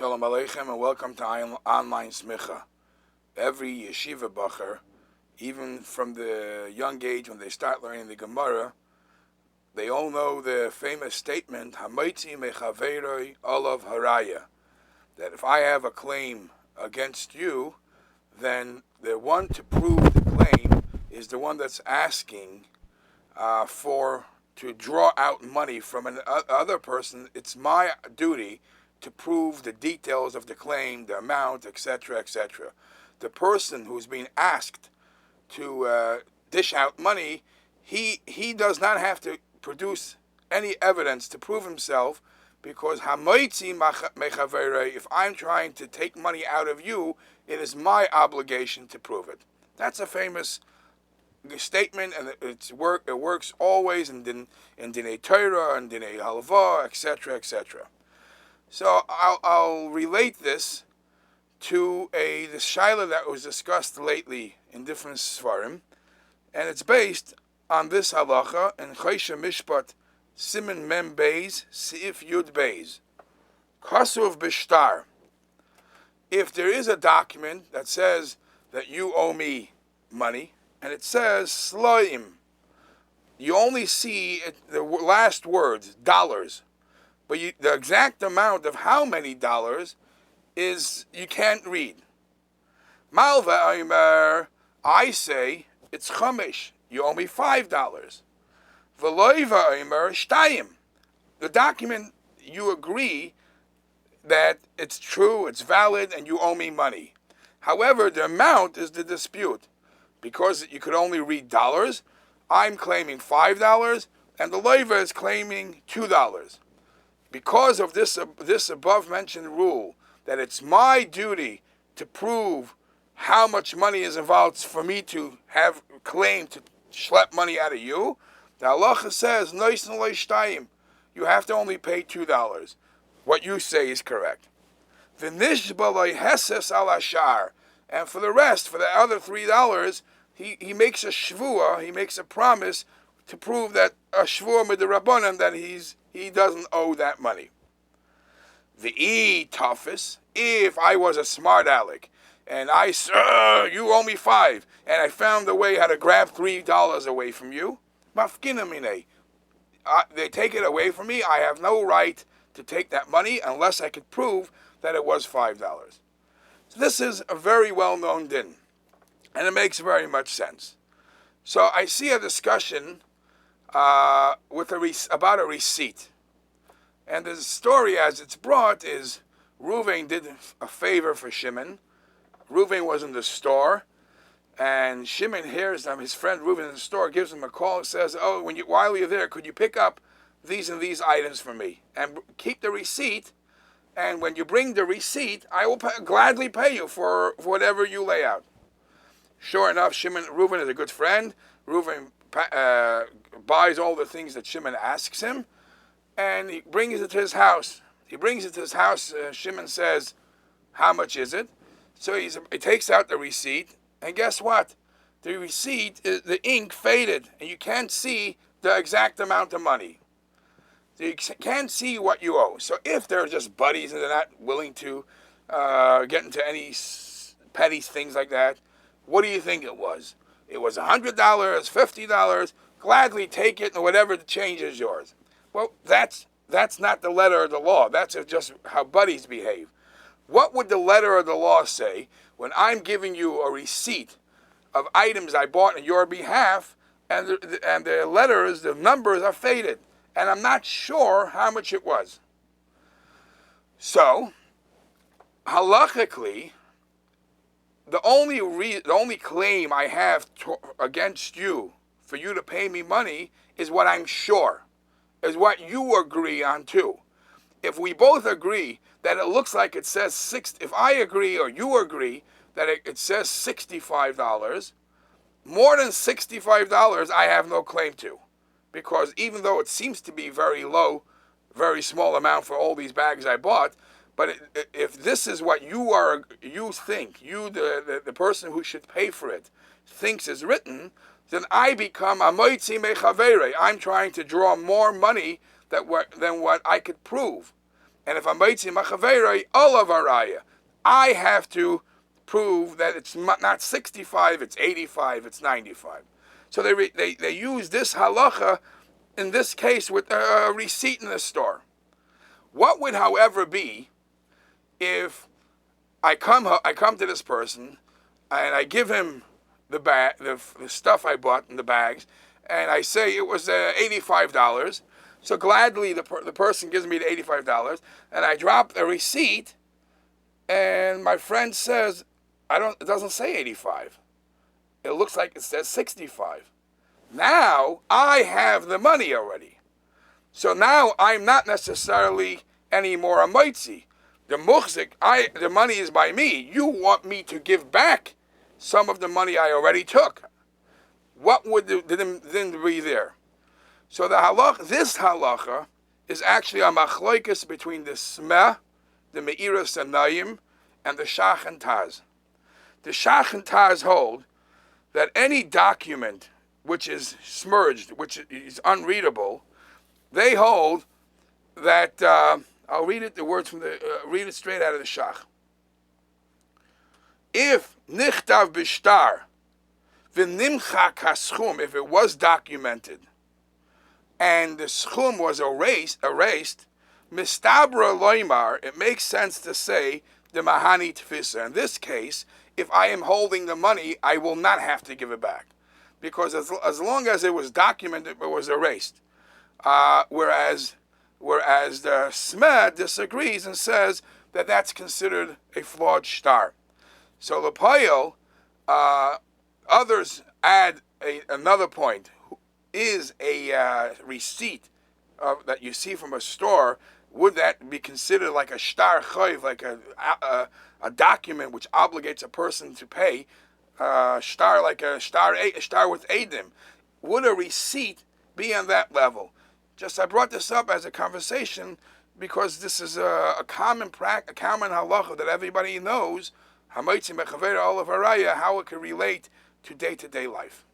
Shalom Aleichem and welcome to Online Smicha. Every yeshiva bacher, even from the young age when they start learning the Gemara, they all know the famous statement, Hamaitzi mechaveroi olav haraya, that if I have a claim against you, then the one to prove the claim is the one that's asking to draw out money from another person. It's my duty to prove the details of the claim, the amount, etc., etc. The person who's being asked to dish out money, he does not have to produce any evidence to prove himself, because hamoitzi mechaverei, if I'm trying to take money out of you, it is my obligation to prove it. That's a famous statement, and it works always in Dinei Torah and Dinei Halva, etc., etc. So I'll relate this to the shilo that was discussed lately in different svarim, and it's based on this halacha in Choshe Mishpat Siman Mem Beis Seif Yud Beis. Kasuv Bishtar. If there is a document that says that you owe me money, and it says sloim, you only see the last words, dollars. But the exact amount of how many dollars is you can't read. Malva Aimer, I say it's chamesh. You owe me $5. Veloiva Aimer shtayim. The document, you agree that it's true, it's valid, and you owe me money. However, the amount is the dispute. Because you could only read dollars, I'm claiming $5, and the loiva is claiming $2. Because of this above-mentioned rule, that it's my duty to prove how much money is involved for me to have claim to schlep money out of you, the halacha says, you have to only pay $2. What you say is correct. And for the rest, for the other $3, he makes a shvua, he makes a promise to prove that a shvua midrabanan, that he doesn't owe that money. The toughest, if I was a smart aleck and I said, you owe me $5, and I found a way how to grab $3 away from you, mafkinamine, they take it away from me. I have no right to take that money unless I could prove that it was $5. So this is a very well-known din, and it makes very much sense. So I see a discussion about a receipt. And the story as it's brought is Reuven did a favor for Shimon. Reuven was in the store, and Shimon hears his friend Reuven in the store, gives him a call and says, while you're there, could you pick up these and these items for me? And keep the receipt, and when you bring the receipt, I will gladly pay you for whatever you lay out. Sure enough, Reuven is a good friend. Reuven buys all the things that Shimon asks him, and he brings it to his house. Shimon says, how much is it? So he takes out the receipt, and guess what? The receipt, the ink faded, and you can't see the exact amount of money. So you can't see what you owe. So if they're just buddies and they're not willing to get into any petty things like that, what do you think it was? It was $100, $50, gladly take it, and whatever the change is yours. Well, that's not the letter of the law. That's just how buddies behave. What would the letter of the law say when I'm giving you a receipt of items I bought on your behalf, and the letters, the numbers are faded, and I'm not sure how much it was? So, halachically, the only claim I have against you for you to pay me money is what I'm sure, is what you agree on too. If we both agree that it looks like it says if I agree or you agree that it says $65, more than $65 I have no claim to, because even though it seems to be very low, very small amount for all these bags I bought, but if this is what you think, the person who should pay for it, thinks is written, then I become a moitzi mechavere. I'm trying to draw more money than what I could prove. And if I'm Maitzi Machaverei, Olav Araya, I have to prove that it's not 65, it's 85, it's 95. So they use this halacha in this case with a receipt in the store. What would, however, be if I come to this person and I give him the bag, the stuff I bought in the bags, and I say it was $85. So gladly the person gives me the $85, and I drop a receipt, and my friend says, it doesn't say 85. It looks like it says 65. Now I have the money already. So now I'm not necessarily anymore a moitzi. The muchzik, the money is by me. You want me to give back some of the money I already took. What would the din be there? So this halacha is actually a machloikus between the smeh, the me'iras anayim, and the shach and taz. The shach and taz hold that any document which is smudged, which is unreadable, they hold that I'll read it. The words from read it straight out of the shach. If nichtav bishtar v'nimchak haschum, if it was documented and the schum was erased, mistabra loymar, it makes sense to say the mahani tfisa. In this case, if I am holding the money, I will not have to give it back, because as long as it was documented, it was erased. Whereas the Smeh disagrees and says that that's considered a flawed shtar. So Lepoil, others add another point. Is a receipt that you see from a store, would that be considered like a shtar choiv, like a document which obligates a person to pay, shtar, like a shtar with edim? Would a receipt be on that level? I brought this up as a conversation because this is a common halacha that everybody knows, how it can relate to day-to-day life.